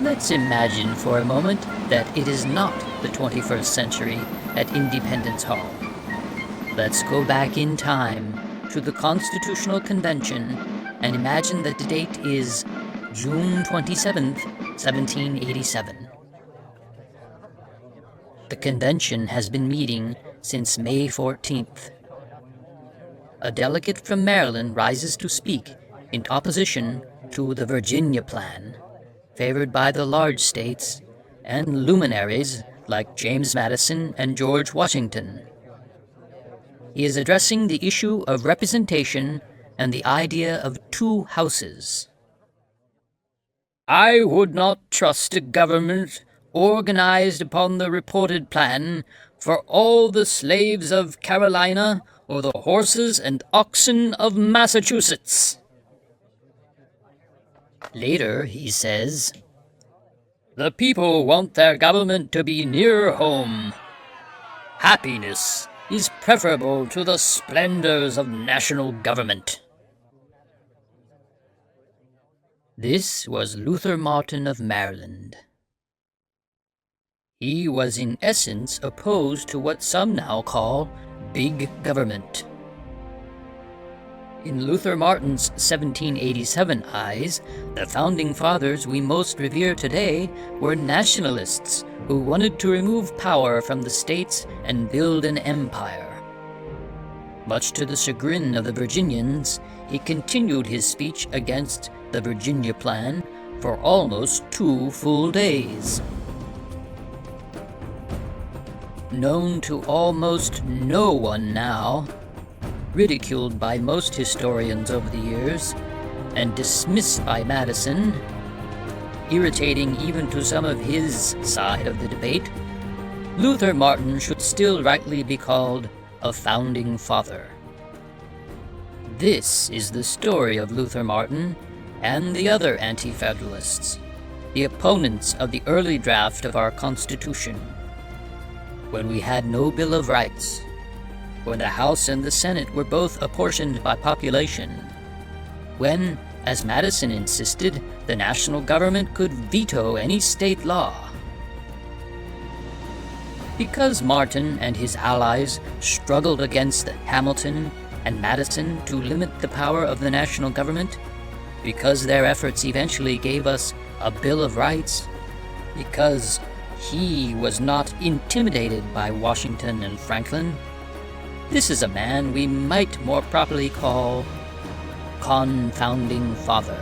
Let's imagine for a moment that it is not the 21st century at Independence Hall. Let's go back in time to the Constitutional Convention and imagine that the date is June 27th, 1787. The convention has been meeting since May 14th. A delegate from Maryland rises to speak in opposition to the Virginia Plan, favored by the large states and luminaries like James Madison and George Washington. He is addressing the issue of representation and the idea of two houses. I would not trust a government organized upon the reported plan for all the slaves of Carolina or the horses and oxen of Massachusetts. Later, he says, the people want their government to be near home. Happiness is preferable to the splendors of national government. This was Luther Martin of Maryland. He was in essence opposed to what some now call big government. In Luther Martin's 1787 eyes, the founding fathers we most revere today were nationalists who wanted to remove power from the states and build an empire. Much to the chagrin of the Virginians, he continued his speech against the Virginia Plan for almost 2 full days. Known to almost no one now, ridiculed by most historians over the years, and dismissed by Madison, irritating even to some of his side of the debate, Luther Martin should still rightly be called a founding father. This is the story of Luther Martin and the other anti-federalists, the opponents of the early draft of our Constitution, when we had no Bill of Rights, when the House and the Senate were both apportioned by population, when, as Madison insisted, the national government could veto any state law. Because Martin and his allies struggled against Hamilton and Madison to limit the power of the national government, because their efforts eventually gave us a Bill of Rights, because he was not intimidated by Washington and Franklin, this is a man we might more properly call Confounding Father.